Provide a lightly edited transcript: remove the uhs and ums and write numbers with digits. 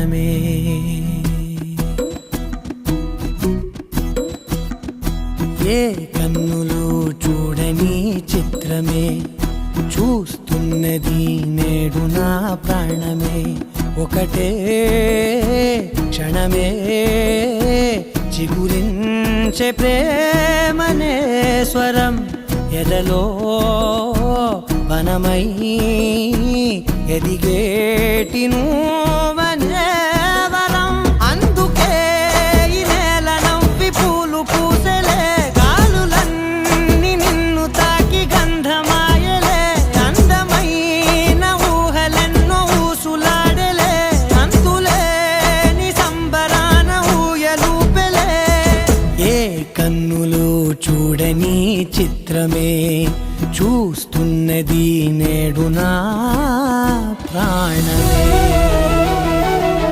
ప్రాణమే. ఏ కన్నులు చూడని చిత్రమే చూస్తున్నది నేడు నా ప్రాణమే. ఒకటే క్షణమే చిగురించే ప్రేమనే స్వరం ఎదలో వనమై ఎదిగేటి నువ్వనే వరం. అందుకే ఈ నేల నవ్వి పూలు పూసెలే, గాలులన్నీ నిన్ను తాకి గంధమాయలే. అందమైన ఊహలెన్నో ఊసులాడలే, అంతులేని సంబరాన ఊయలూపెలే. ఏ కన్నులు చూడని చిత్రమే చూస్తున్నది నేడు నా ప్రాణమే.